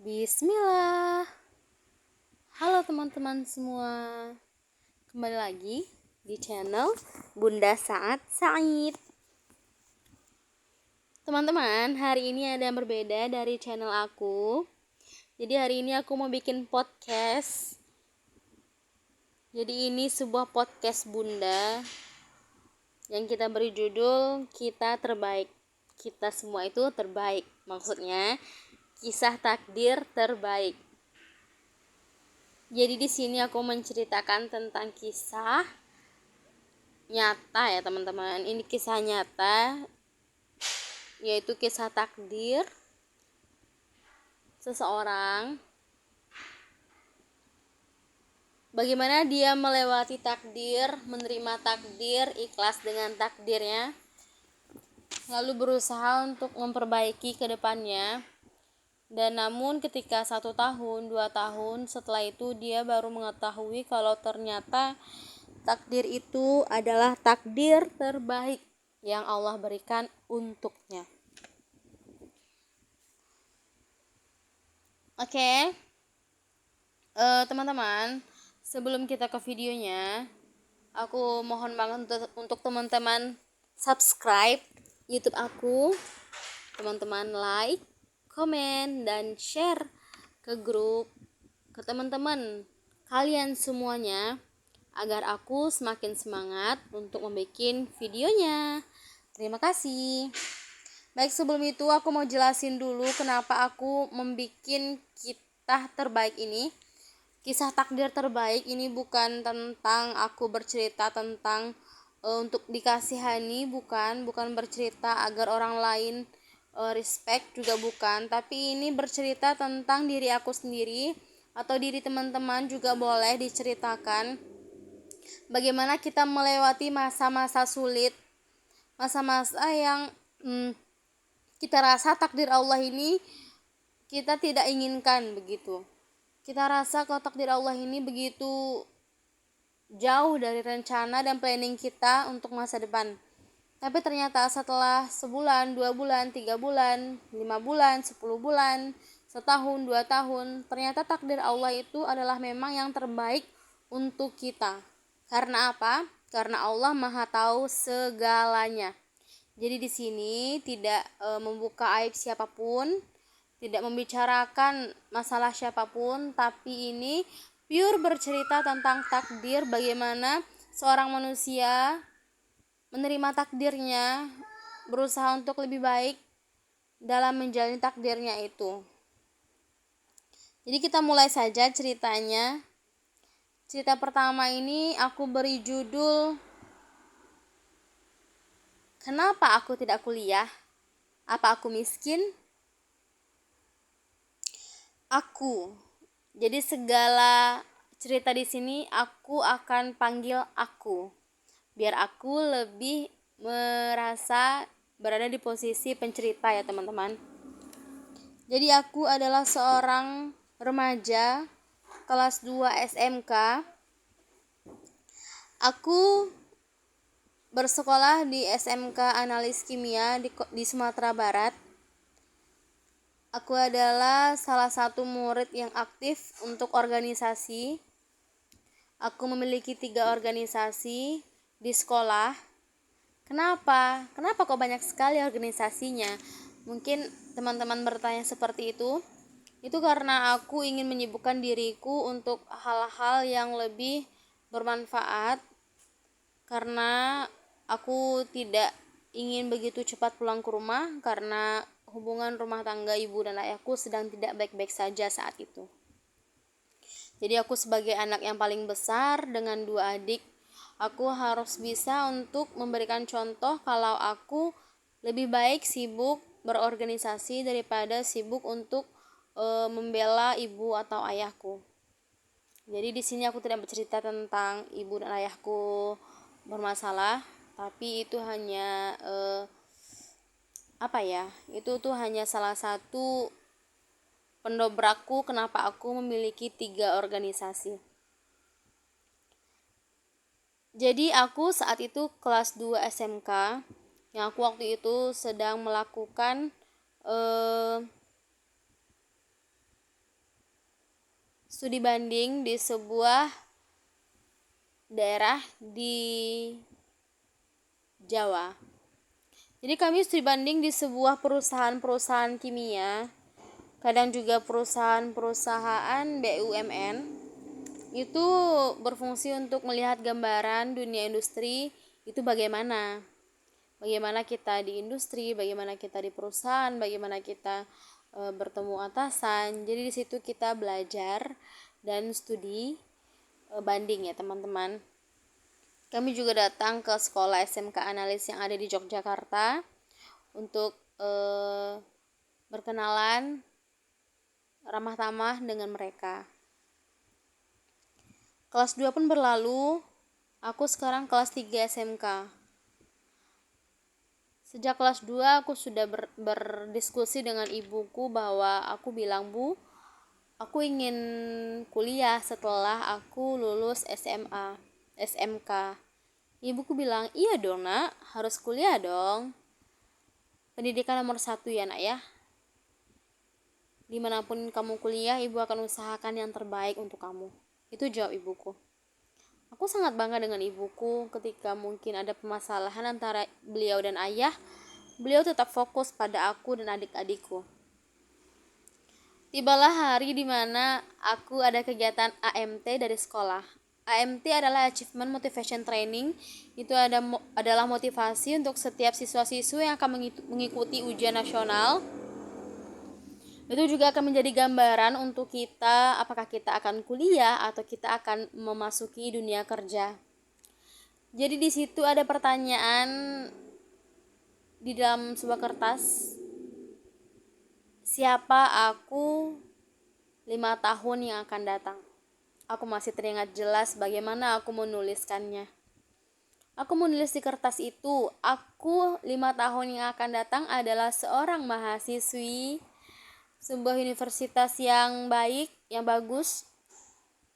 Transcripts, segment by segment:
Bismillah. Halo teman-teman semua. Kembali lagi di channel Bunda Saat Said. Teman-teman, hari ini ada yang berbeda dari channel aku. Jadi hari ini aku mau bikin podcast. Jadi ini sebuah podcast Bunda yang kita beri judul Kita Terbaik. Kita semua itu terbaik. Maksudnya kisah takdir terbaik. Jadi di sini aku menceritakan tentang kisah nyata ya teman-teman. Ini kisah nyata, yaitu kisah takdir seseorang. Bagaimana dia melewati takdir, menerima takdir, ikhlas dengan takdirnya, lalu berusaha untuk memperbaiki ke depannya. Dan namun ketika 1 tahun, 2 tahun setelah itu dia baru mengetahui kalau ternyata takdir itu adalah takdir terbaik yang Allah berikan untuknya. Oke, teman-teman, sebelum kita ke videonya, aku mohon banget untuk teman-teman subscribe YouTube aku, teman-teman like, komen, dan share ke grup, ke teman-teman kalian semuanya, agar aku semakin semangat untuk membuat videonya. Terima kasih. Baik, sebelum itu aku mau jelasin dulu kenapa aku membuat kisah terbaik ini. Kisah takdir terbaik ini bukan tentang aku bercerita tentang untuk dikasihani, bukan bercerita agar orang lain respect, juga bukan, tapi ini bercerita tentang diri aku sendiri atau diri teman-teman juga boleh diceritakan. Bagaimana kita melewati masa-masa sulit, masa-masa yang kita rasa takdir Allah ini kita tidak inginkan begitu. Kita rasa kalau takdir Allah ini begitu jauh dari rencana dan planning kita untuk masa depan. Tapi ternyata setelah sebulan, 2 bulan, 3 bulan, 5 bulan, 10 bulan, setahun, 2 tahun, ternyata takdir Allah itu adalah memang yang terbaik untuk kita. Karena apa? Karena Allah Maha Tahu segalanya. Jadi di sini tidak membuka aib siapapun, tidak membicarakan masalah siapapun, tapi ini pure bercerita tentang takdir, bagaimana seorang manusia menerima takdirnya, berusaha untuk lebih baik dalam menjalani takdirnya itu. Jadi kita mulai saja ceritanya. Cerita pertama ini aku beri judul Kenapa aku tidak kuliah? Apa aku miskin? Aku. Jadi segala cerita di sini aku akan panggil aku. Biar aku lebih merasa berada di posisi pencerita ya teman-teman. Jadi aku adalah seorang remaja kelas 2 SMK. Aku bersekolah di SMK Analis Kimia di Sumatera Barat. Aku adalah salah satu murid yang aktif untuk organisasi. Aku memiliki 3 organisasi di sekolah. Kenapa kok banyak sekali organisasinya? Mungkin teman-teman bertanya seperti itu. Itu karena aku ingin menyibukkan diriku untuk hal-hal yang lebih bermanfaat, karena aku tidak ingin begitu cepat pulang ke rumah karena hubungan rumah tangga ibu dan ayahku sedang tidak baik-baik saja saat itu. Jadi aku sebagai anak yang paling besar dengan 2 adik, aku harus bisa untuk memberikan contoh kalau aku lebih baik sibuk berorganisasi daripada sibuk untuk membela ibu atau ayahku. Jadi di sini aku tidak bercerita tentang ibu dan ayahku bermasalah, tapi itu hanya itu tuh hanya salah satu pendobrakku kenapa aku memiliki 3 organisasi. Jadi aku saat itu kelas 2 SMK, yang aku waktu itu sedang melakukan studi banding di sebuah daerah di Jawa. Jadi kami studi banding di sebuah perusahaan kimia, kadang juga perusahaan BUMN. Itu berfungsi untuk melihat gambaran dunia industri itu bagaimana kita di industri, bagaimana kita di perusahaan, bagaimana kita bertemu atasan. Jadi di situ kita belajar dan studi banding ya teman-teman. Kami juga datang ke sekolah SMK Analis yang ada di Yogyakarta untuk berkenalan ramah tamah dengan mereka. Kelas 2 pun berlalu, aku sekarang kelas 3 SMK. Sejak kelas 2 aku sudah berdiskusi dengan ibuku bahwa aku bilang, "Bu, aku ingin kuliah setelah aku lulus SMK." Ibuku bilang, "Iya dong nak, harus kuliah dong. Pendidikan nomor 1 ya nak ya. Dimanapun kamu kuliah, ibu akan usahakan yang terbaik untuk kamu." Itu jawab ibuku. Aku sangat bangga dengan ibuku ketika mungkin ada permasalahan antara beliau dan ayah. Beliau tetap fokus pada aku dan adik-adikku. Tibalah hari dimana aku ada kegiatan AMT dari sekolah. AMT adalah Achievement Motivation Training. Itu adalah motivasi untuk setiap siswa-siswa yang akan mengikuti ujian nasional. Itu juga akan menjadi gambaran untuk kita apakah kita akan kuliah atau kita akan memasuki dunia kerja. Jadi di situ ada pertanyaan di dalam sebuah kertas. Siapa aku 5 tahun yang akan datang? Aku masih teringat jelas bagaimana aku menuliskannya. Aku menulis di kertas itu, aku 5 tahun yang akan datang adalah seorang mahasiswi sebuah universitas yang baik, yang bagus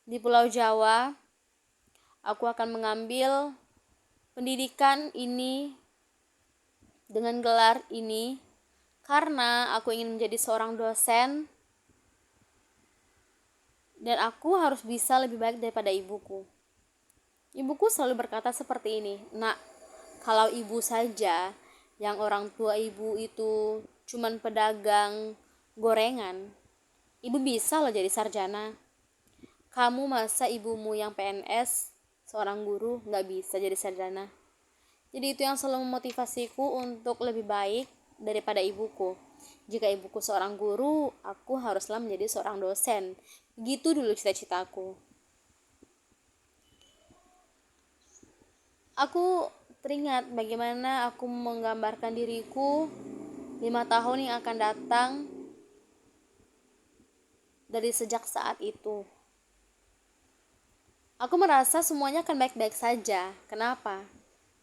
di Pulau Jawa. Aku akan mengambil pendidikan ini dengan gelar ini karena aku ingin menjadi seorang dosen. Dan aku harus bisa lebih baik daripada ibuku. Ibuku selalu berkata seperti ini, "Nak, kalau ibu saja yang orang tua ibu itu cuman pedagang gorengan, ibu bisa loh jadi sarjana. Kamu masa ibumu yang PNS, seorang guru, gak bisa jadi sarjana?" Jadi itu yang selalu memotivasiku untuk lebih baik daripada ibuku. Jika ibuku seorang guru, aku haruslah menjadi seorang dosen. Begitu dulu cita-citaku. Aku teringat bagaimana aku menggambarkan diriku 5 tahun yang akan datang dari sejak saat itu. Aku merasa semuanya akan baik-baik saja. Kenapa?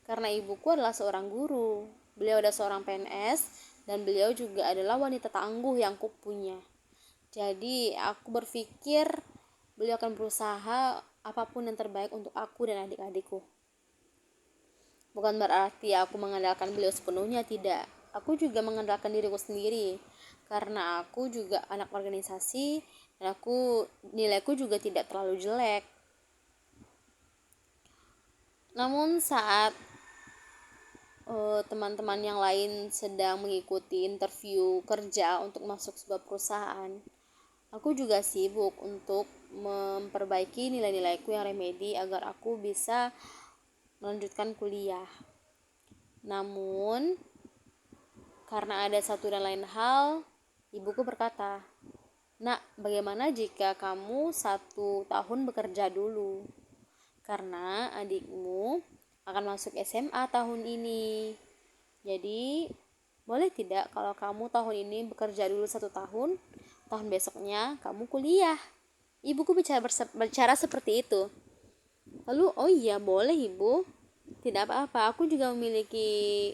Karena ibuku adalah seorang guru. Beliau adalah seorang PNS dan beliau juga adalah wanita tangguh yang kupunya. Jadi aku berpikir beliau akan berusaha apapun yang terbaik untuk aku dan adik-adikku. Bukan berarti aku mengandalkan beliau sepenuhnya, tidak. Aku juga mengandalkan diriku sendiri. Karena aku juga anak organisasi dan nilaiku juga tidak terlalu jelek. Namun saat teman-teman yang lain sedang mengikuti interview kerja untuk masuk sebuah perusahaan, aku juga sibuk untuk memperbaiki nilai-nilaiku yang remedi agar aku bisa melanjutkan kuliah. Namun karena ada satu dan lain hal, ibuku berkata, "Nak, bagaimana jika kamu 1 tahun bekerja dulu? Karena adikmu akan masuk SMA tahun ini. Jadi boleh tidak kalau kamu tahun ini bekerja dulu 1 tahun, tahun besoknya kamu kuliah?" Ibuku bicara seperti itu. Lalu, "Oh iya boleh ibu, tidak apa-apa. Aku juga memiliki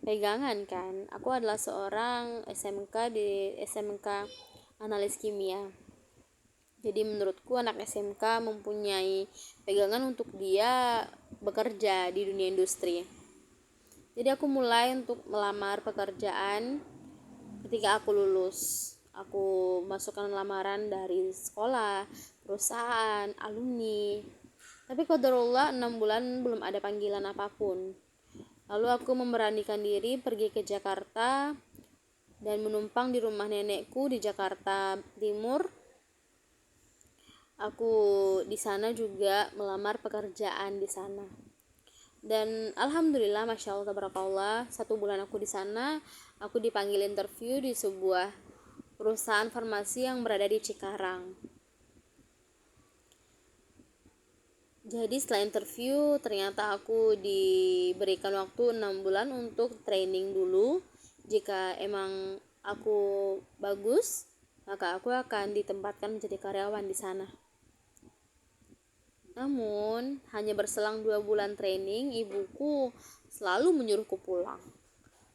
pegangan kan. Aku adalah seorang SMK di SMK Analis Kimia. Jadi menurutku anak SMK mempunyai pegangan untuk dia bekerja di dunia industri." Jadi aku mulai untuk melamar pekerjaan ketika aku lulus. aku masukkan lamaran dari sekolah, perusahaan, alumni. Tapi qadarullah 6 bulan belum ada panggilan apapun. Lalu aku memberanikan diri pergi ke Jakarta dan menumpang di rumah nenekku di Jakarta Timur. Aku di sana juga melamar pekerjaan di sana. Dan alhamdulillah, masya Allah, tabarakallah, 1 bulan aku di sana, aku dipanggil interview di sebuah perusahaan farmasi yang berada di Cikarang. Jadi setelah interview, ternyata aku diberikan waktu 6 bulan untuk training dulu. Jika emang aku bagus, maka aku akan ditempatkan menjadi karyawan di sana. Namun, hanya berselang 2 bulan training, ibuku selalu menyuruhku pulang.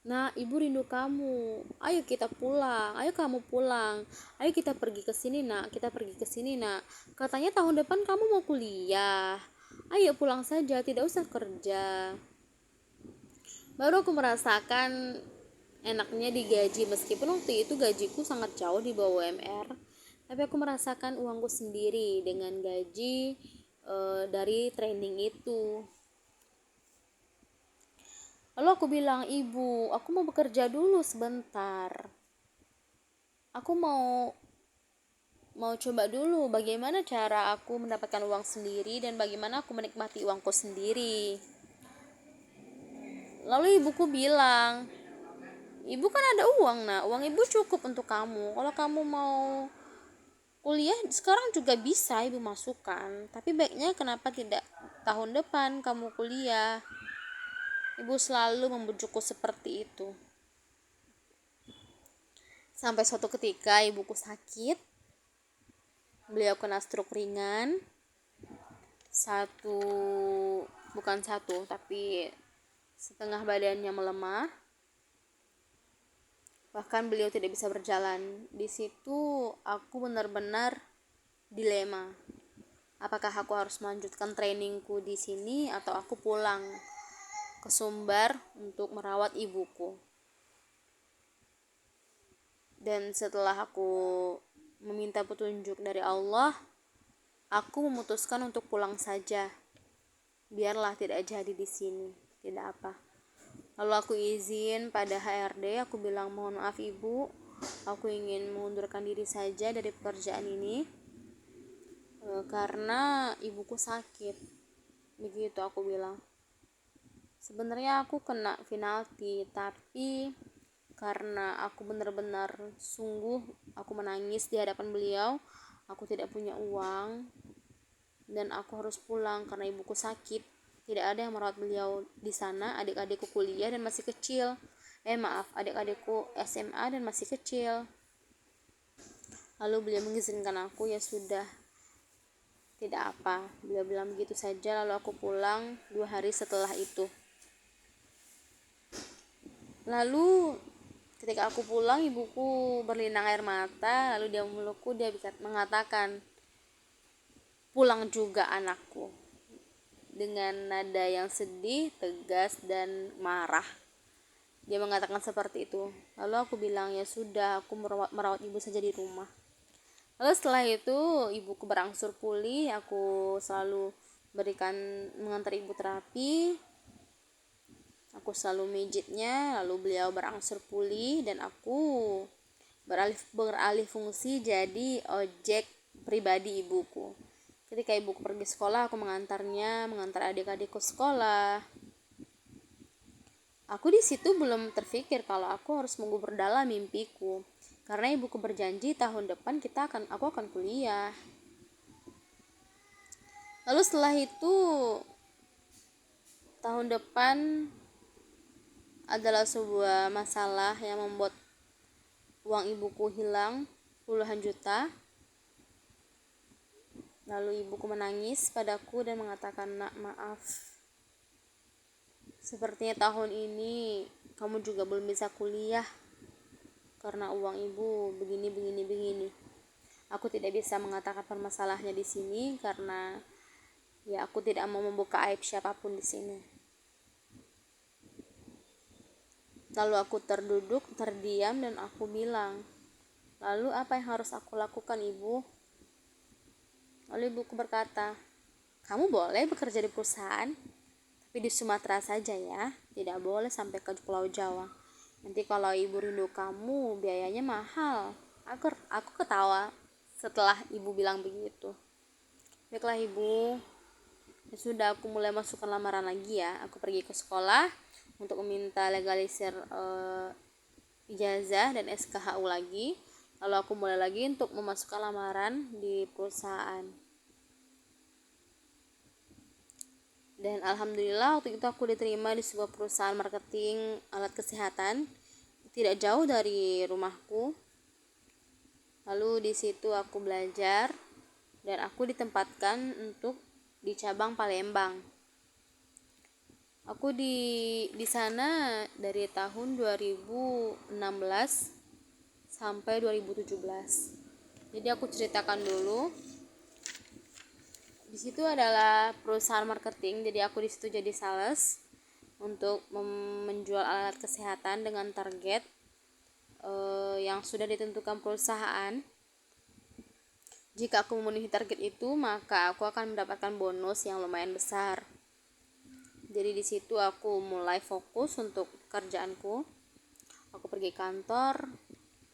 Nah, ibu rindu kamu. Ayo kita pulang. Ayo kamu pulang. Ayo kita pergi ke sini, Nak. Kita pergi ke sini, Nak. Katanya tahun depan kamu mau kuliah. Ayo pulang saja, tidak usah kerja. Baru aku merasakan enaknya digaji, meskipun waktu itu gajiku sangat jauh di bawah UMR. Tapi aku merasakan uangku sendiri dengan gaji dari training itu. Lalu aku bilang, ibu, aku mau bekerja dulu sebentar. Aku mau coba dulu bagaimana cara aku mendapatkan uang sendiri dan bagaimana aku menikmati uangku sendiri. Lalu ibuku bilang, ibu kan ada uang, Nak. Uang ibu cukup untuk kamu. Kalau kamu mau kuliah sekarang juga bisa ibu masukkan. Tapi baiknya kenapa tidak tahun depan kamu kuliah? Ibu selalu membujukku seperti itu. Sampai suatu ketika ibuku sakit. Beliau kena stroke ringan. Bukan satu, tapi setengah badannya melemah. Bahkan beliau tidak bisa berjalan. Di situ aku benar-benar dilema. Apakah aku harus melanjutkan trainingku di sini atau aku pulang ke Sumbar untuk merawat ibuku. Dan setelah aku meminta petunjuk dari Allah, aku memutuskan untuk pulang saja. Biarlah tidak jadi di sini, tidak apa. Lalu aku izin pada HRD, aku bilang, mohon maaf ibu, aku ingin mengundurkan diri saja dari pekerjaan ini karena ibuku sakit. Begitu aku bilang. Sebenarnya aku kena penalti, tapi karena aku benar-benar sungguh, aku menangis di hadapan beliau, aku tidak punya uang dan aku harus pulang karena ibuku sakit. Tidak ada yang merawat beliau di sana. Adik-adikku kuliah dan masih kecil. Adik-adikku SMA dan masih kecil. Lalu beliau mengizinkan aku, ya sudah, tidak apa. Beliau bilang begitu saja. Lalu aku pulang 2 hari setelah itu. Lalu ketika aku pulang, ibuku berlinang air mata. Lalu dia memelukku, dia mengatakan, pulang juga anakku, dengan nada yang sedih, tegas, dan marah. Dia mengatakan seperti itu. Lalu aku bilang, ya sudah, aku merawat ibu saja di rumah. Lalu setelah itu ibuku berangsur pulih. Aku selalu mengantar ibu terapi. Aku selalu mijitnya. Lalu beliau berangsur pulih dan aku beralih fungsi jadi ojek pribadi ibuku. Ketika ibuku pergi sekolah, aku mengantar adik-adikku sekolah. Aku di situ belum terfikir kalau aku harus mengubur dalam mimpiku, karena ibuku berjanji tahun depan aku akan kuliah. Lalu setelah itu, tahun depan adalah sebuah masalah yang membuat uang ibuku hilang puluhan juta. Lalu ibuku menangis padaku dan mengatakan, nak, maaf, sepertinya tahun ini kamu juga belum bisa kuliah karena uang ibu begini. Aku tidak bisa mengatakan permasalahannya di sini karena ya aku tidak mau membuka aib siapapun di sini. Lalu aku terdiam dan aku bilang, Lalu apa yang harus aku lakukan, Ibu? Lalu ibuku berkata, kamu boleh bekerja di perusahaan, tapi di Sumatera saja ya, tidak boleh sampai ke Pulau Jawa. Nanti kalau ibu rindu kamu, biayanya mahal. Aku ketawa setelah ibu bilang begitu. Baiklah ibu, ya sudah, aku mulai masukkan lamaran lagi ya. Aku pergi ke sekolah untuk meminta legalisir ijazah dan SKHU lagi. Lalu aku mulai lagi untuk memasukkan lamaran di perusahaan. Dan alhamdulillah waktu itu aku diterima di sebuah perusahaan marketing alat kesehatan tidak jauh dari rumahku. Lalu di situ aku belajar dan aku ditempatkan untuk di cabang Palembang. Aku di sana dari tahun 2016 sampai 2017. Jadi aku ceritakan dulu. Di situ adalah perusahaan marketing, jadi aku di situ jadi sales untuk menjual alat kesehatan dengan target yang sudah ditentukan perusahaan. Jika aku memenuhi target itu, maka aku akan mendapatkan bonus yang lumayan besar. Jadi di situ aku mulai fokus untuk pekerjaanku. Aku pergi kantor,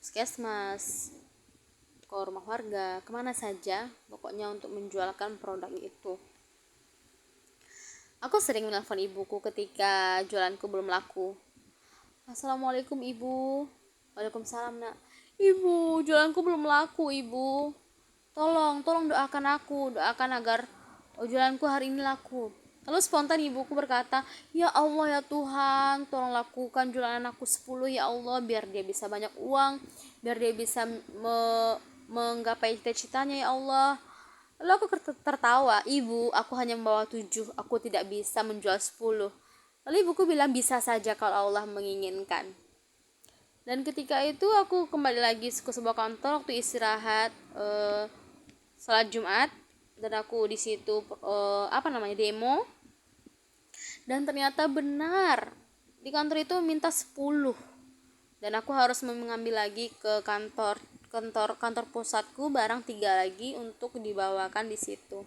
puskesmas, ke rumah warga, kemana saja, pokoknya untuk menjualkan produk itu. Aku sering menelpon ibuku ketika jualanku belum laku. Assalamualaikum ibu. Waalaikumsalam nak. Ibu, jualanku belum laku ibu. Tolong doakan agar jualanku hari ini laku. Lalu spontan ibuku berkata, ya Allah ya Tuhan, tolong lakukan jualan aku 10 ya Allah, biar dia bisa banyak uang, biar dia bisa menggapai cita-citanya ya Allah. Lalu aku tertawa, ibu, aku hanya membawa 7, aku tidak bisa menjual 10. Lalu ibuku bilang, bisa saja kalau Allah menginginkan. Dan ketika itu aku kembali lagi ke sebuah kantor waktu istirahat salat Jumat, dan aku di situ demo. Dan ternyata benar, di kantor itu minta 10. Dan aku harus mengambil lagi ke kantor pusatku barang 3 lagi untuk dibawakan di situ.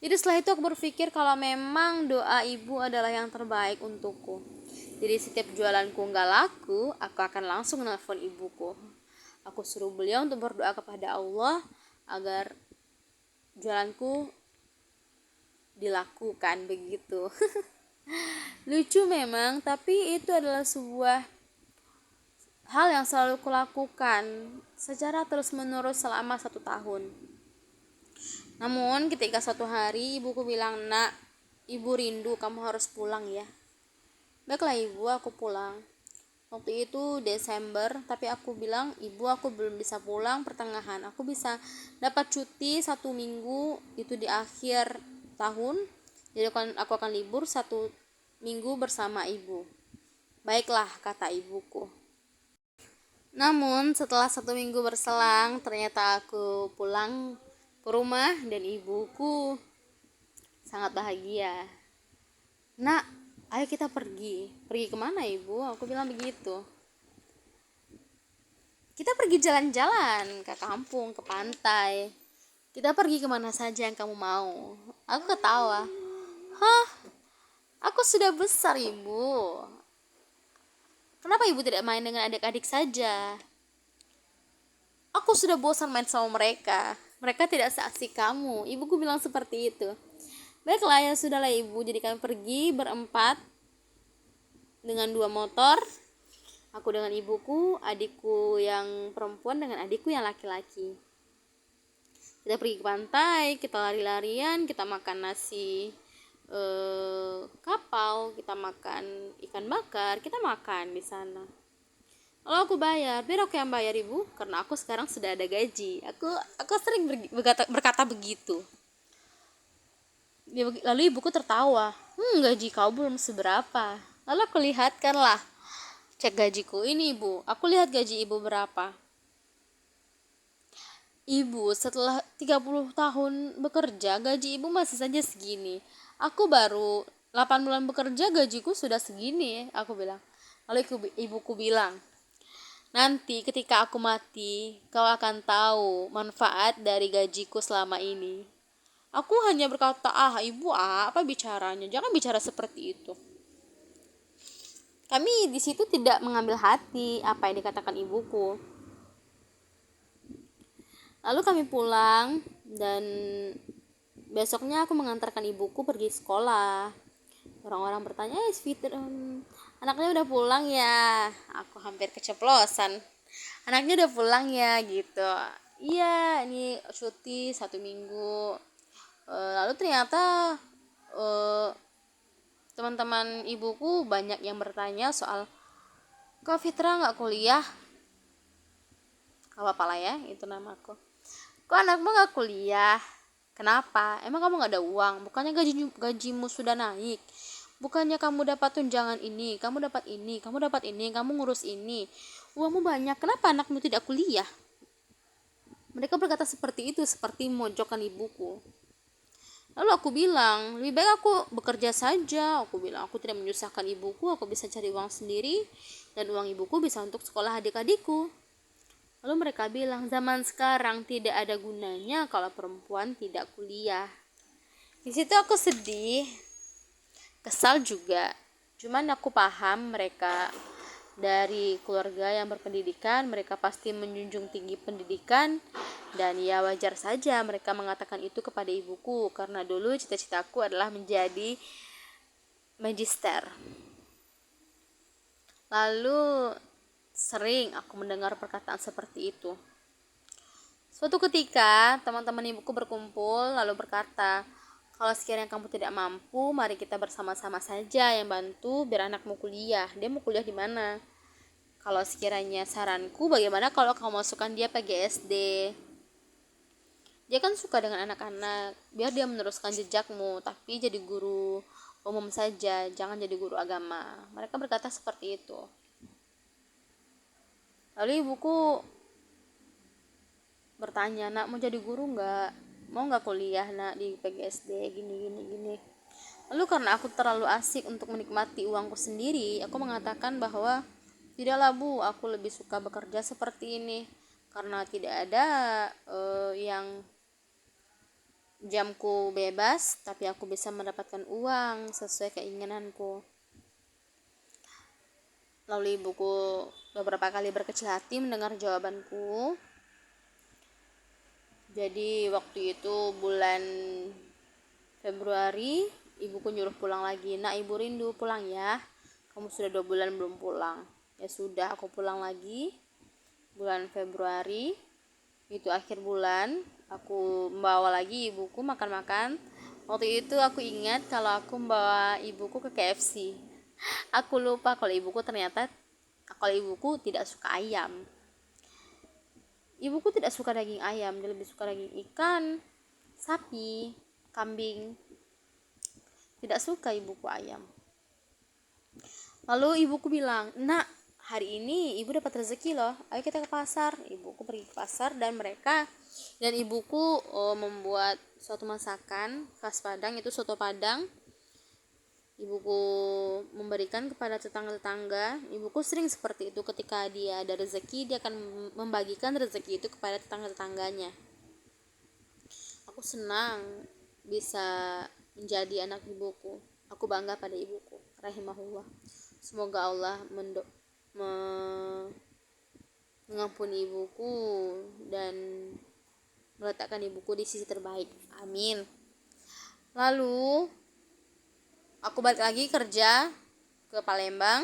Jadi setelah itu aku berpikir kalau memang doa ibu adalah yang terbaik untukku. Jadi setiap jualanku nggak laku, aku akan langsung nelpon ibuku. Aku suruh beliau untuk berdoa kepada Allah agar jualanku dilakukan begitu. Lucu memang, tapi itu adalah sebuah hal yang selalu kulakukan secara terus-menerus selama 1 tahun. Namun ketika suatu hari ibuku bilang, nak, ibu rindu, kamu harus pulang ya. Baiklah ibu, aku pulang. Waktu itu Desember, tapi aku bilang, ibu, aku belum bisa pulang pertengahan. Aku bisa dapat cuti 1 minggu itu di akhir tahun. Jadi aku akan libur 1 minggu bersama ibu. Baiklah, kata ibuku. Namun setelah 1 minggu berselang, ternyata aku pulang ke rumah dan ibuku sangat bahagia. Nak, ayo kita pergi. Pergi kemana ibu? Aku bilang begitu. Kita pergi jalan-jalan ke kampung, ke pantai. Kita pergi kemana saja yang kamu mau. Aku ketawa. Hah? Aku sudah besar ibu. Kenapa ibu tidak main dengan adik-adik saja? Aku sudah bosan main sama mereka. Mereka tidak seasik kamu. Ibuku bilang seperti itu. Baiklah ya sudahlah ibu. Jadi kami pergi berempat dengan 2 motor. Aku dengan ibuku, adikku yang perempuan dengan adikku yang laki-laki. Kita pergi ke pantai, kita lari-larian, kita makan nasi kapau, kita makan ikan bakar, kita makan di sana. Lalu aku bayar, biar aku yang bayar ibu, karena aku sekarang sudah ada gaji. Aku sering berkata begitu. Lalu ibuku tertawa, gaji kau belum seberapa. Lalu aku lihatkanlah, cek gajiku ini ibu, aku lihat gaji ibu berapa. Ibu, setelah 30 tahun bekerja, gaji ibu masih saja segini. Aku baru 8 bulan bekerja, gajiku sudah segini, aku bilang. Lalu ibuku bilang, Nanti ketika aku mati, kau akan tahu manfaat dari gajiku selama ini. Aku hanya berkata, ibu apa bicaranya? Jangan bicara seperti itu. Kami di situ tidak mengambil hati apa yang dikatakan ibuku. Lalu kami pulang dan besoknya aku mengantarkan ibuku pergi sekolah. Orang-orang bertanya, Fitri, anaknya udah pulang ya? Aku hampir keceplosan. Anaknya udah pulang ya gitu. Iya, ini cuti 1 minggu. Lalu ternyata teman-teman ibuku banyak yang bertanya soal, kok Fitra nggak kuliah? Gak apa-apa lah ya, itu namaku. Kok anakmu nggak kuliah? Kenapa? Emang kamu nggak ada uang? Bukannya gajimu sudah naik? Bukannya kamu dapat tunjangan ini, kamu dapat ini, kamu dapat ini, kamu ngurus ini, uangmu banyak, kenapa anakmu tidak kuliah? Mereka berkata seperti itu, seperti memojokkan ibuku. Lalu aku bilang, lebih baik aku bekerja saja. Aku bilang, aku tidak menyusahkan ibuku, aku bisa cari uang sendiri, dan uang ibuku bisa untuk sekolah adik-adikku. Lalu mereka bilang, zaman sekarang tidak ada gunanya kalau perempuan tidak kuliah. Di situ aku sedih, kesal juga. Cuman aku paham mereka dari keluarga yang berpendidikan, mereka pasti menjunjung tinggi pendidikan, dan ya wajar saja mereka mengatakan itu kepada ibuku karena dulu cita-citaku adalah menjadi magister. Lalu sering aku mendengar perkataan seperti itu. Suatu ketika teman-teman ibuku berkumpul lalu berkata, kalau sekiranya kamu tidak mampu, mari kita bersama-sama saja yang bantu biar anakmu kuliah. Dia mau kuliah di mana? Kalau sekiranya saranku, bagaimana kalau kamu masukkan dia PGSD? Dia kan suka dengan anak-anak, biar dia meneruskan jejakmu, tapi jadi guru umum saja, jangan jadi guru agama. Mereka berkata seperti itu. Lalu ibuku bertanya, nak mau jadi guru nggak? Mau nggak kuliah nak di PGSD gini. Lalu karena aku terlalu asik untuk menikmati uangku sendiri, aku mengatakan bahwa tidaklah bu, aku lebih suka bekerja seperti ini karena tidak ada yang jamku bebas, tapi aku bisa mendapatkan uang sesuai keinginanku. Lalu ibuku beberapa kali berkecil hati mendengar jawabanku. Jadi waktu itu bulan Februari, ibuku nyuruh pulang lagi. Nak, ibu rindu pulang ya, kamu sudah 2 bulan belum pulang. Ya sudah, aku pulang lagi bulan Februari. Itu akhir bulan, aku membawa lagi ibuku makan-makan. Waktu itu aku ingat kalau aku membawa ibuku ke KFC. Aku lupa kalau ibuku tidak suka ayam. Ibuku tidak suka daging ayam, dia lebih suka daging ikan, sapi, kambing. Tidak suka ibuku ayam. Lalu ibuku bilang, nak, hari ini ibu dapat rezeki loh, ayo kita ke pasar. Ibuku pergi ke pasar dan ibuku membuat suatu masakan khas Padang, itu soto Padang. Ibuku memberikan kepada tetangga-tetangga. Ibuku sering seperti itu, ketika dia ada rezeki, dia akan membagikan rezeki itu kepada tetangga-tetangganya. Aku senang bisa menjadi anak ibuku. Aku bangga pada ibuku, rahimahullah. Semoga Allah mengampuni ibuku dan meletakkan ibuku di sisi terbaik. Amin. Lalu aku balik lagi kerja ke Palembang.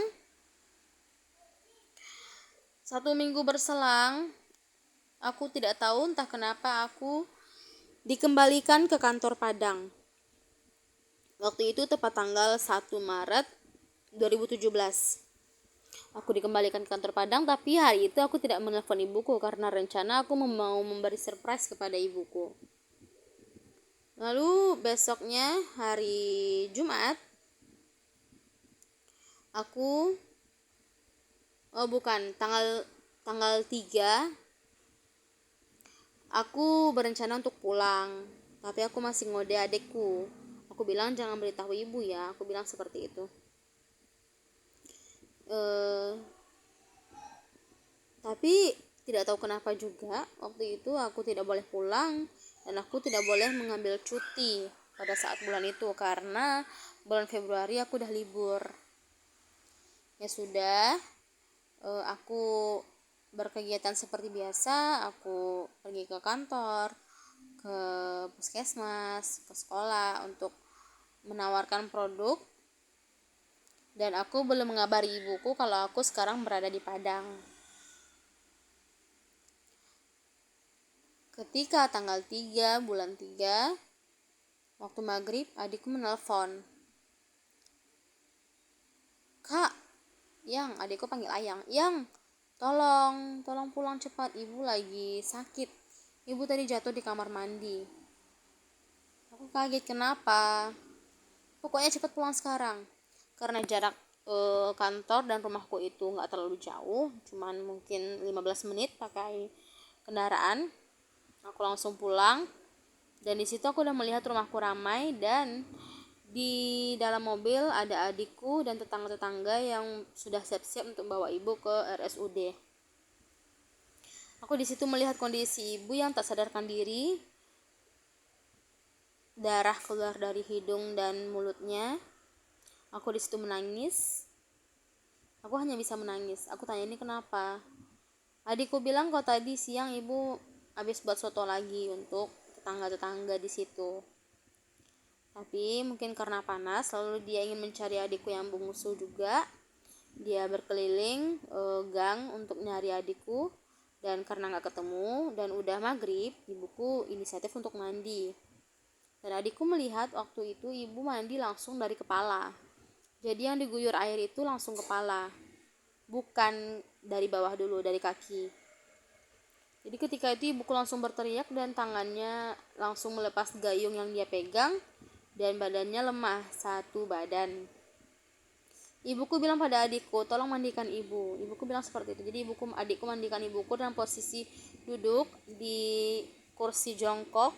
1 minggu berselang, aku tidak tahu entah kenapa aku dikembalikan ke kantor Padang. Waktu itu tepat tanggal 1 Maret 2017. Aku dikembalikan ke kantor Padang, tapi hari itu aku tidak menelpon ibuku karena rencana aku mau memberi surprise kepada ibuku. Lalu besoknya hari Jumat, aku tanggal 3 aku berencana untuk pulang, tapi aku masih ngode adekku. Aku bilang jangan beritahu ibu ya, aku bilang seperti itu. Tapi tidak tahu kenapa juga waktu itu aku tidak boleh pulang dan aku tidak boleh mengambil cuti pada saat bulan itu karena bulan Februari aku udah libur. Ya sudah, aku berkegiatan seperti biasa, aku pergi ke kantor, ke puskesmas, ke sekolah untuk menawarkan produk, dan aku belum mengabari ibuku kalau aku sekarang berada di Padang. Ketika tanggal 3 bulan 3 waktu maghrib, adikku menelpon. Kak, adikku panggil Ayang. Yang, tolong pulang cepat, ibu lagi sakit. Ibu tadi jatuh di kamar mandi. Aku kaget, kenapa? Pokoknya cepat pulang sekarang. Karena jarak kantor dan rumahku itu nggak terlalu jauh, cuman mungkin 15 menit pakai kendaraan. Aku langsung pulang, dan di situ aku udah melihat rumahku ramai, dan di dalam mobil ada adikku dan tetangga-tetangga yang sudah siap-siap untuk bawa ibu ke RSUD. Aku di situ melihat kondisi ibu yang tak sadarkan diri, darah keluar dari hidung dan mulutnya. Aku di situ menangis. Aku hanya bisa menangis. Aku tanya, ini kenapa? Adikku bilang kalau tadi siang ibu habis buat soto lagi untuk tetangga-tetangga di situ. Tapi mungkin karena panas, lalu dia ingin mencari adikku yang bungsu juga. Dia berkeliling gang untuk nyari adikku, dan karena nggak ketemu dan udah maghrib, ibuku inisiatif untuk mandi. Dan adikku melihat waktu itu ibu mandi langsung dari kepala. Jadi yang diguyur air itu langsung kepala, bukan dari bawah dulu, dari kaki. Jadi ketika itu ibuku langsung berteriak dan tangannya langsung melepas gayung yang dia pegang, dan badannya lemah satu badan. Ibuku bilang pada adikku, tolong mandikan ibu. Ibuku bilang seperti itu. Jadi adikku mandikan ibuku dalam posisi duduk di kursi jongkok.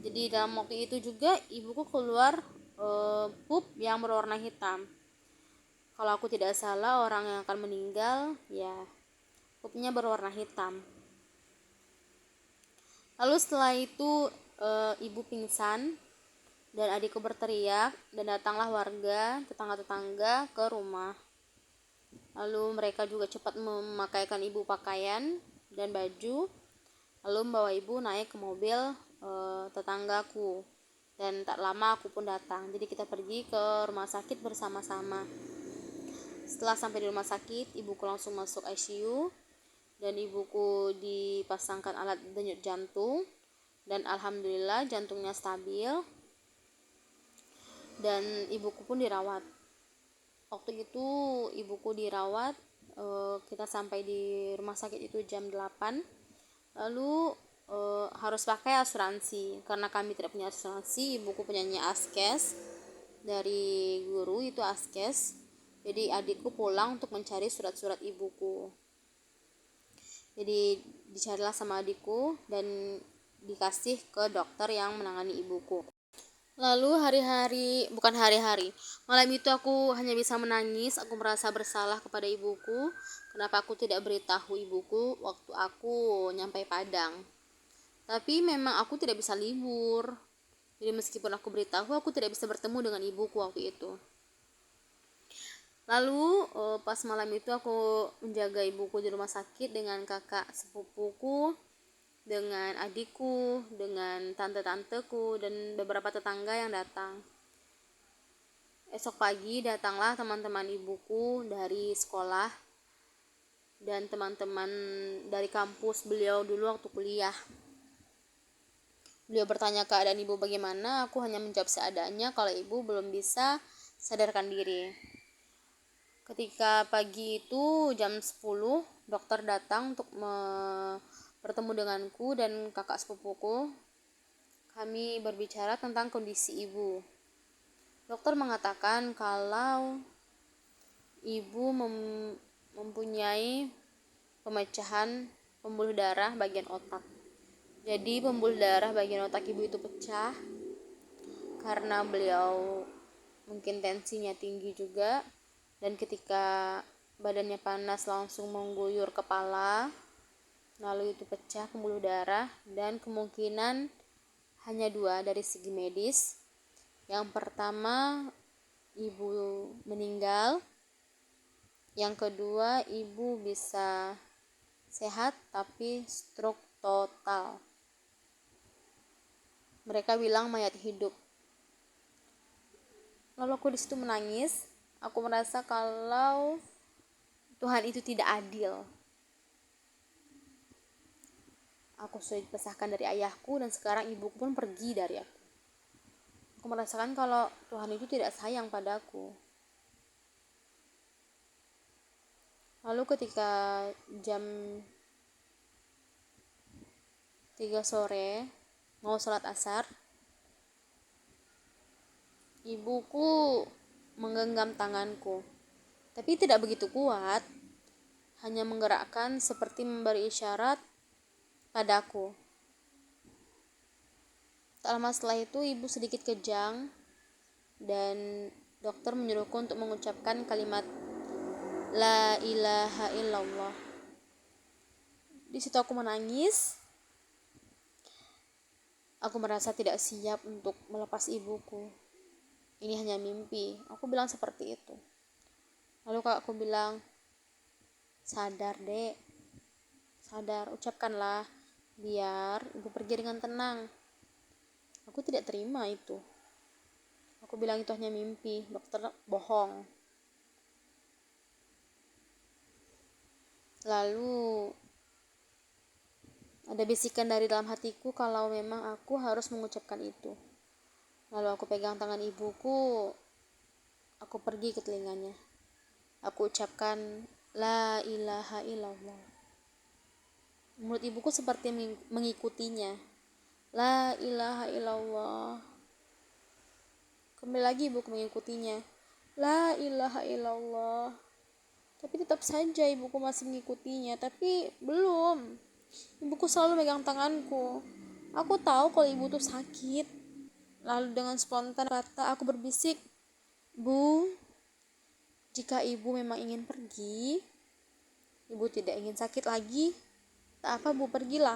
Jadi dalam waktu itu juga ibuku keluar pup yang berwarna hitam. Kalau aku tidak salah, orang yang akan meninggal ya pupnya berwarna hitam. Lalu setelah itu ibu pingsan dan adikku berteriak, dan datanglah warga, tetangga-tetangga ke rumah. Lalu mereka juga cepat memakaikan ibu pakaian dan baju, lalu membawa ibu naik ke mobil tetanggaku. Dan tak lama aku pun datang. Jadi kita pergi ke rumah sakit bersama-sama. Setelah sampai di rumah sakit, ibuku langsung masuk ICU, dan ibuku dipasangkan alat denyut jantung, dan alhamdulillah jantungnya stabil, dan ibuku pun dirawat. Waktu itu ibuku dirawat, kita sampai di rumah sakit itu jam 8. Lalu harus pakai asuransi, karena kami tidak punya asuransi. Ibuku punyanya Askes, dari guru itu Askes. Jadi adikku pulang untuk mencari surat-surat ibuku. Jadi dicarilah sama adikku dan dikasih ke dokter yang menangani ibuku. Lalu malam itu aku hanya bisa menangis. Aku merasa bersalah kepada ibuku. Kenapa aku tidak beritahu ibuku waktu aku nyampe Padang. Tapi memang aku tidak bisa libur. Jadi meskipun aku beritahu, aku tidak bisa bertemu dengan ibuku waktu itu. Lalu pas malam itu aku menjaga ibuku di rumah sakit dengan kakak sepupuku, dengan adikku, dengan tante-tanteku, dan beberapa tetangga yang datang. Esok pagi datanglah teman-teman ibuku dari sekolah dan teman-teman dari kampus beliau dulu waktu kuliah. Beliau bertanya keadaan ibu bagaimana. Aku hanya menjawab seadanya kalau ibu belum bisa sadarkan diri. Ketika pagi itu jam 10, dokter datang untuk bertemu denganku dan kakak sepupuku. Kami berbicara tentang kondisi ibu. Dokter mengatakan kalau ibu mempunyai pemecahan pembuluh darah bagian otak. Jadi pembuluh darah bagian otak ibu itu pecah karena beliau mungkin tensinya tinggi juga, dan ketika badannya panas langsung mengguyur kepala, lalu itu pecah pembuluh darah, dan kemungkinan hanya dua dari segi medis. Yang pertama, ibu meninggal. Yang kedua, ibu bisa sehat tapi stroke total. Mereka bilang mayat hidup. Lalu aku di situ menangis. Aku merasa kalau Tuhan itu tidak adil. Aku sudah dipisahkan dari ayahku dan sekarang ibuku pun pergi dari aku. Aku merasakan kalau Tuhan itu tidak sayang padaku. Lalu ketika jam 3 sore mau sholat asar, ibuku menggenggam tanganku, tapi tidak begitu kuat, hanya menggerakkan seperti memberi isyarat padaku. Tak lama setelah itu ibu sedikit kejang dan dokter menyuruhku untuk mengucapkan kalimat La ilaha illallah. Di situ aku menangis. Aku merasa tidak siap untuk melepas ibuku. Ini hanya mimpi. Aku bilang seperti itu. Lalu kakakku bilang, sadar dek, sadar, ucapkanlah biar ibu pergi dengan tenang. Aku tidak terima itu. Aku bilang itu hanya mimpi, dokter bohong. Lalu ada bisikan dari dalam hatiku kalau memang aku harus mengucapkan itu. Lalu aku pegang tangan ibuku, aku pergi ke telinganya. Aku ucapkan La ilaha illallah. Mulut ibuku seperti mengikutinya. La ilaha illallah. Kembali lagi ibuku mengikutinya. La ilaha illallah. Tapi tetap saja ibuku masih mengikutinya. Tapi belum. Ibuku selalu megang tanganku. Aku tahu kalau ibu tuh sakit. Lalu dengan spontan kata aku berbisik, Bu, jika ibu memang ingin pergi, ibu tidak ingin sakit lagi, tak apa Bu, pergilah.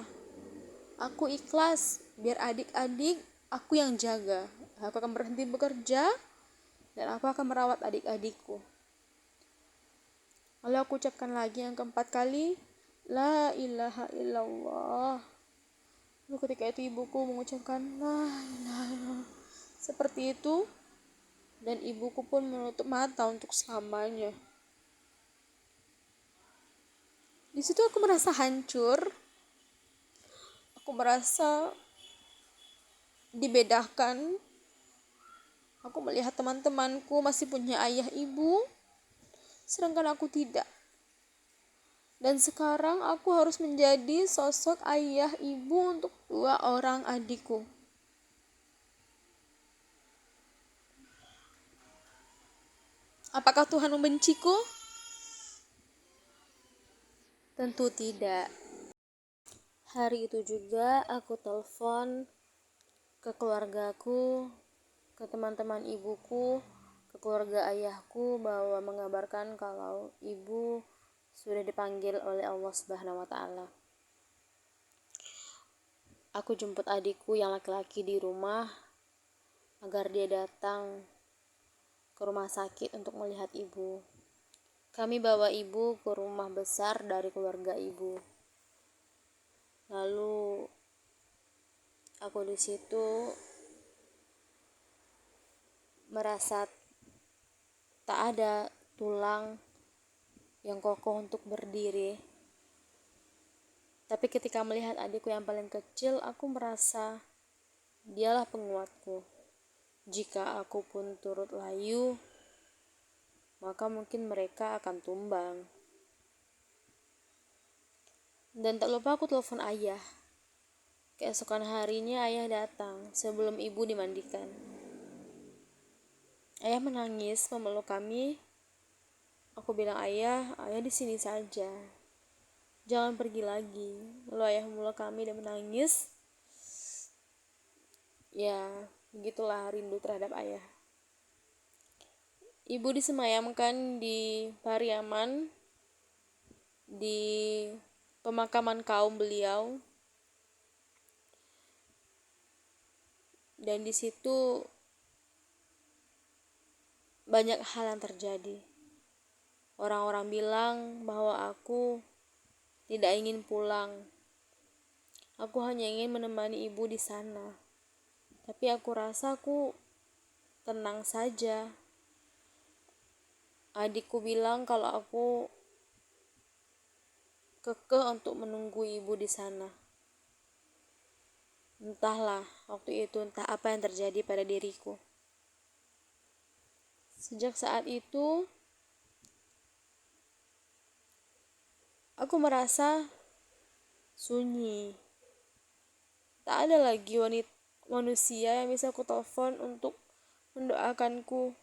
Aku ikhlas, biar adik-adik aku yang jaga. Aku akan berhenti bekerja dan aku akan merawat adik-adikku. Lalu aku ucapkan lagi yang keempat kali, La ilaha illallah. Lalu ketika itu ibuku mengucapkan La ilaha illallah seperti itu, dan ibuku pun menutup mata untuk selamanya. Di situ aku merasa hancur. Aku merasa dibedakan. Aku melihat teman-temanku masih punya ayah ibu, sedangkan aku tidak. Dan sekarang aku harus menjadi sosok ayah ibu untuk 2 orang adikku. Apakah Tuhan membenciku? Tentu tidak. Hari itu juga aku telepon ke keluargaku, ke teman-teman ibuku, ke keluarga ayahku bahwa mengabarkan kalau ibu sudah dipanggil oleh Allah Subhanahu wa taala. Aku jemput adikku yang laki-laki di rumah agar dia datang ke rumah sakit untuk melihat ibu. Kami bawa ibu ke rumah besar dari keluarga ibu. Lalu aku di situ merasa tak ada tulang yang kokoh untuk berdiri. Tapi ketika melihat adikku yang paling kecil, aku merasa dialah penguatku. Jika aku pun turut layu, maka mungkin mereka akan tumbang. Dan tak lupa aku telepon ayah. Keesokan harinya ayah datang sebelum ibu dimandikan. Ayah menangis memeluk kami. Aku bilang, ayah di sini saja. Jangan pergi lagi. Lalu ayah memeluk kami dan menangis. Ya, begitulah rindu terhadap ayah. Ibu disemayamkan di Pariaman, di pemakaman kaum beliau, dan di situ banyak hal yang terjadi. Orang-orang bilang bahwa aku tidak ingin pulang. Aku hanya ingin menemani ibu di sana. Tapi aku rasa aku tenang saja. Adikku bilang kalau aku kekeh untuk menunggu ibu di sana. Entahlah waktu itu, entah apa yang terjadi pada diriku. Sejak saat itu, aku merasa sunyi. Tak ada lagi manusia yang bisa aku telepon untuk mendoakanku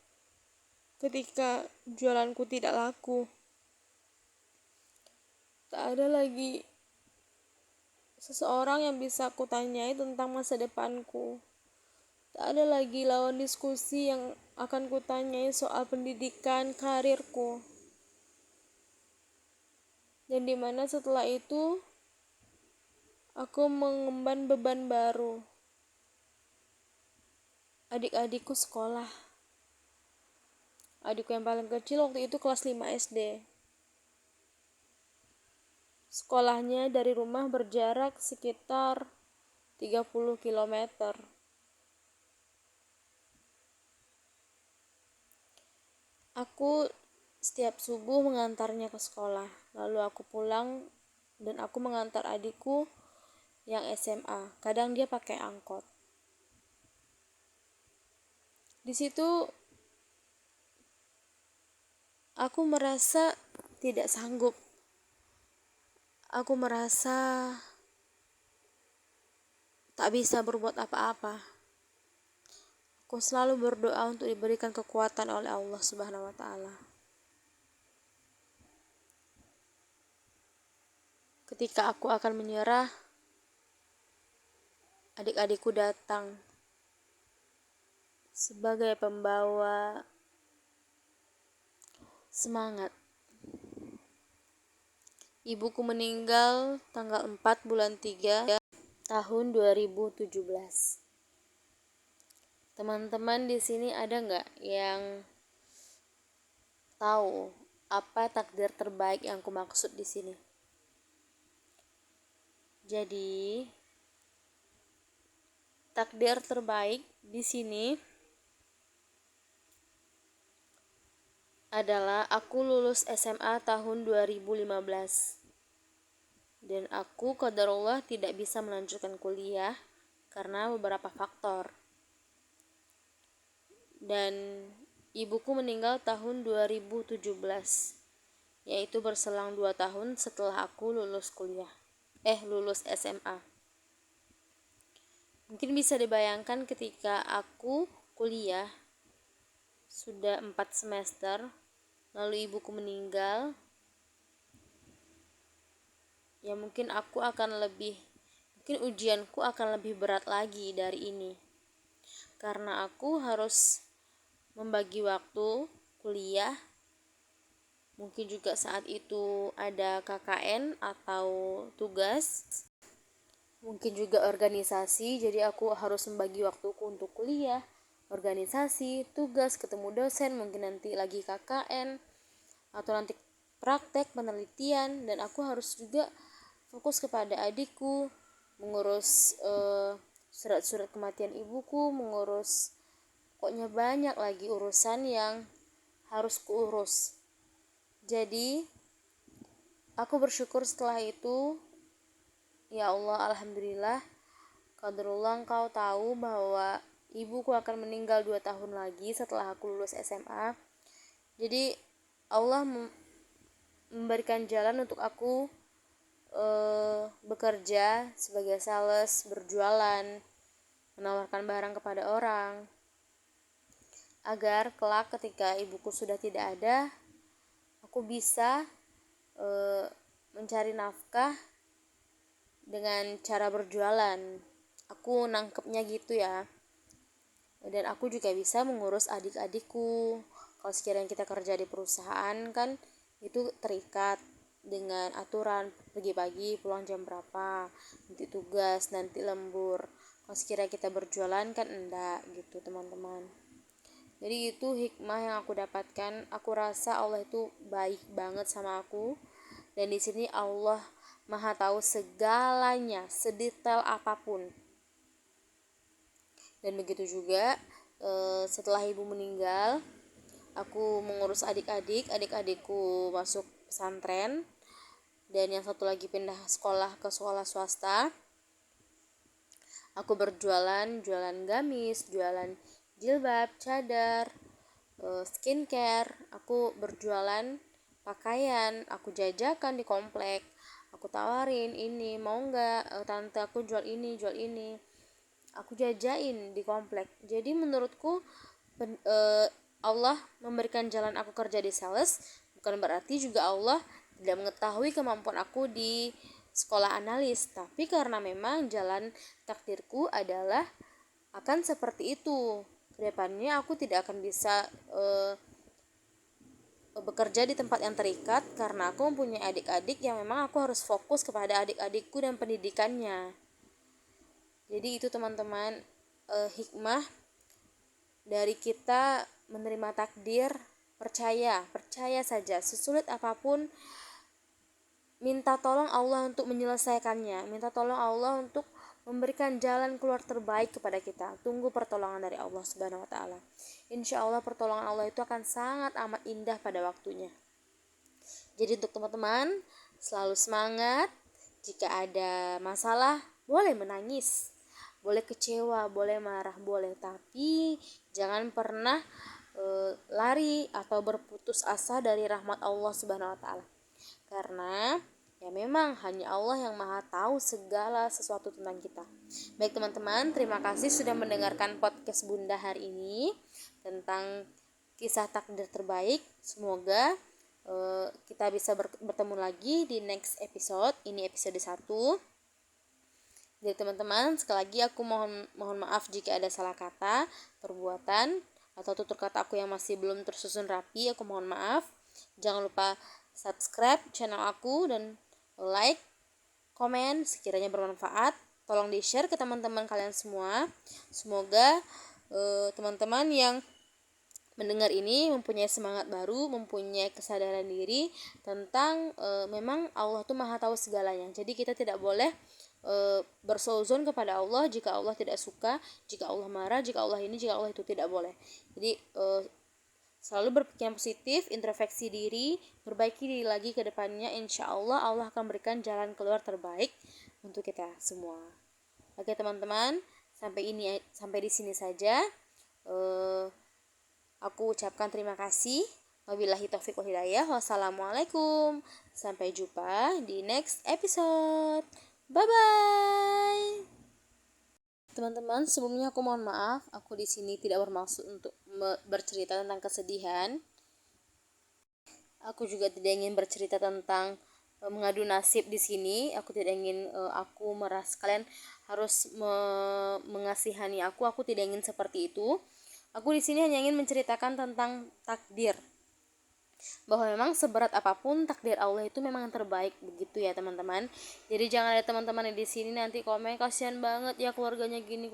ketika jualanku tidak laku. Tak ada lagi seseorang yang bisa aku tanyai tentang masa depanku. Tak ada lagi lawan diskusi yang akan kutanyai soal pendidikan, karirku. Dan dimana setelah itu, aku mengemban beban baru. Adik-adikku sekolah. Adikku yang paling kecil waktu itu kelas 5 SD. Sekolahnya dari rumah berjarak sekitar 30 km. Aku setiap subuh mengantarnya ke sekolah. Lalu aku pulang dan aku mengantar adikku yang SMA. Kadang dia pakai angkot. Di situ aku merasa tidak sanggup. Aku merasa tak bisa berbuat apa-apa. Aku selalu berdoa untuk diberikan kekuatan oleh Allah Subhanahu wa taala. Ketika aku akan menyerah, adik-adikku datang sebagai pembawa semangat. Ibuku meninggal tanggal 4 bulan 3 tahun 2017. Teman-teman di sini ada nggak yang tahu apa takdir terbaik yang aku maksud di sini? Jadi, takdir terbaik di sini adalah aku lulus SMA tahun 2015. Dan aku qadarullah tidak bisa melanjutkan kuliah karena beberapa faktor. Dan ibuku meninggal tahun 2017, yaitu berselang 2 tahun setelah aku lulus lulus SMA. Mungkin bisa dibayangkan ketika aku kuliah sudah 4 semester, lalu ibuku meninggal, ya mungkin ujianku akan lebih berat lagi dari ini. Karena aku harus membagi waktu kuliah, mungkin juga saat itu ada KKN atau tugas, mungkin juga organisasi, jadi aku harus membagi waktuku untuk kuliah, organisasi, tugas, ketemu dosen, mungkin nanti lagi KKN, atau nanti praktek, penelitian, dan aku harus juga fokus kepada adikku, mengurus surat-surat kematian ibuku, pokoknya banyak lagi urusan yang harus kuurus. Jadi aku bersyukur setelah itu, ya Allah, alhamdulillah, qadarullah engkau tahu bahwa ibuku akan meninggal 2 tahun lagi setelah aku lulus SMA. Jadi Allah memberikan jalan untuk aku bekerja sebagai sales, berjualan, menawarkan barang kepada orang, agar kelak ketika ibuku sudah tidak ada, aku bisa mencari nafkah dengan cara berjualan. Aku nangkepnya gitu ya. Dan aku juga bisa mengurus adik-adikku. Kalau sekiranya kita kerja di perusahaan kan itu terikat dengan aturan pergi pagi pulang jam berapa, nanti tugas, nanti lembur. Kalau sekiranya kita berjualan kan enggak gitu teman-teman. Jadi itu hikmah yang aku dapatkan. Aku rasa Allah itu baik banget sama aku. Dan di sini Allah Maha tahu segalanya, sedetail apapun. Dan begitu juga setelah ibu meninggal, aku mengurus adik-adikku masuk pesantren, dan yang satu lagi pindah sekolah ke sekolah swasta. Aku jualan gamis, jualan jilbab, cadar, skincare. Aku berjualan pakaian, aku jajakan di komplek. Aku tawarin, ini mau nggak, tante aku jual ini, jual ini. Aku jajain di komplek. Jadi menurutku Allah memberikan jalan aku kerja di sales bukan berarti juga Allah tidak mengetahui kemampuan aku di sekolah analis, tapi karena memang jalan takdirku adalah akan seperti itu. Kedepannya aku tidak akan bisa bekerja di tempat yang terikat karena aku mempunyai adik-adik yang memang aku harus fokus kepada adik-adikku dan pendidikannya. Jadi itu teman-teman, hikmah dari kita menerima takdir. Percaya saja, sesulit apapun minta tolong Allah untuk menyelesaikannya, minta tolong Allah untuk memberikan jalan keluar terbaik kepada kita. Tunggu pertolongan dari Allah Subhanahu wa taala. Insya Allah pertolongan Allah itu akan sangat amat indah pada waktunya. Jadi untuk teman-teman selalu semangat. Jika ada masalah boleh menangis, boleh kecewa, boleh marah, boleh, tapi jangan pernah lari atau berputus asa dari rahmat Allah Subhanahu wa taala. Karena ya memang hanya Allah yang Maha tahu segala sesuatu tentang kita. Baik teman-teman, terima kasih sudah mendengarkan podcast Bunda hari ini tentang kisah takdir terbaik. Semoga kita bisa bertemu lagi di next episode. Ini episode 1. Jadi teman-teman, sekali lagi aku mohon maaf jika ada salah kata, perbuatan, atau tutur kata aku yang masih belum tersusun rapi. Aku mohon maaf. Jangan lupa subscribe channel aku dan like, komen sekiranya bermanfaat. Tolong di-share ke teman-teman kalian semua. Semoga teman-teman yang mendengar ini mempunyai semangat baru, mempunyai kesadaran diri tentang memang Allah tuh Maha tahu segalanya. Jadi kita tidak boleh bersuuzon kepada Allah jika Allah tidak suka, jika Allah marah, jika Allah ini, jika Allah itu, tidak boleh. Jadi selalu berpikir positif, introspeksi diri, perbaiki diri lagi ke depannya. Insya Allah Allah akan berikan jalan keluar terbaik untuk kita semua. Oke teman-teman, sampai di sini saja. Aku ucapkan terima kasih. Wabillahi taufiq wal hidayah. Wassalamualaikum. Sampai jumpa di next episode. Bye bye. Teman-teman, sebelumnya aku mohon maaf. Aku di sini tidak bermaksud untuk bercerita tentang kesedihan. Aku juga tidak ingin bercerita tentang mengadu nasib di sini. Aku tidak ingin aku merasa kalian harus mengasihani aku. Aku tidak ingin seperti itu. Aku di sini hanya ingin menceritakan tentang takdir, bahwa memang seberat apapun takdir Allah itu memang yang terbaik, begitu ya teman-teman. Jadi jangan ada teman-teman yang di sini nanti komen kasihan banget ya keluarganya gini,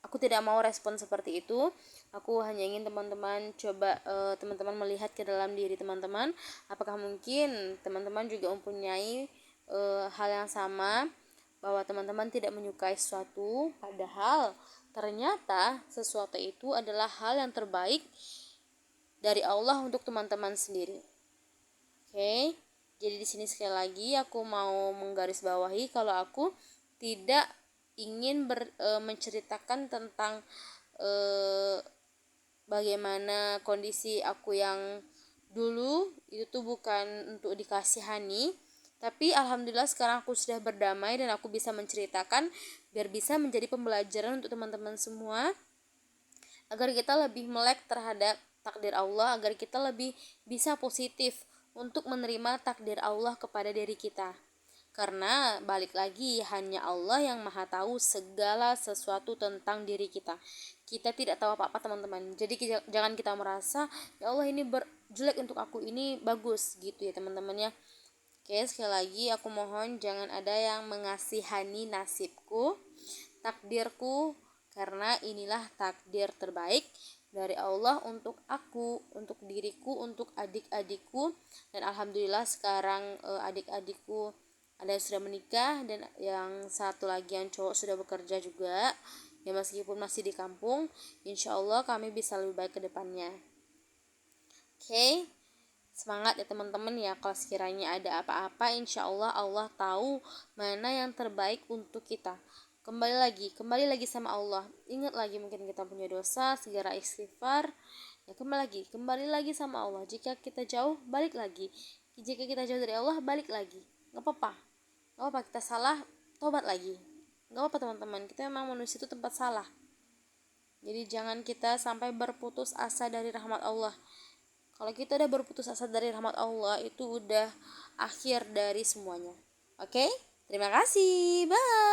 aku tidak mau respon seperti itu. Aku hanya ingin teman-teman coba teman-teman melihat ke dalam diri teman-teman, apakah mungkin teman-teman juga mempunyai hal yang sama, bahwa teman-teman tidak menyukai sesuatu padahal ternyata sesuatu itu adalah hal yang terbaik dari Allah untuk teman-teman sendiri. Oke. Jadi di sini sekali lagi aku mau menggarisbawahi kalau aku tidak ingin menceritakan tentang bagaimana kondisi aku yang dulu. Itu tuh bukan untuk dikasihani, tapi alhamdulillah sekarang aku sudah berdamai dan aku bisa menceritakan biar bisa menjadi pembelajaran untuk teman-teman semua, agar kita lebih melek terhadap takdir Allah, agar kita lebih bisa positif untuk menerima takdir Allah kepada diri kita. Karena balik lagi, hanya Allah yang maha tahu segala sesuatu tentang diri kita. Kita tidak tahu apa-apa teman-teman. Jadi jangan kita merasa ya Allah ini jelek untuk aku, ini bagus gitu ya teman-teman ya. Oke, sekali lagi aku mohon jangan ada yang mengasihani nasibku, takdirku, karena inilah takdir terbaik dari Allah untuk aku, untuk diriku, untuk adik-adikku. Dan alhamdulillah sekarang adik-adikku ada yang sudah menikah dan yang satu lagi yang cowok sudah bekerja juga. Ya meskipun masih di kampung, insya Allah kami bisa lebih baik ke depannya. Oke, semangat ya teman-teman ya. Kalau sekiranya ada apa-apa, insya Allah Allah tahu mana yang terbaik untuk kita. Kembali lagi sama Allah. Ingat lagi mungkin kita punya dosa, segera istighfar. Ya kembali lagi sama Allah. Jika kita jauh, balik lagi. Jika kita jauh dari Allah, balik lagi. Gak apa-apa kita salah, tobat lagi. Gak apa-apa teman-teman, kita memang manusia itu tempat salah. Jadi jangan kita sampai berputus asa dari rahmat Allah. Kalau kita udah berputus asa dari rahmat Allah, itu udah akhir dari semuanya. Oke? Terima kasih. Bye.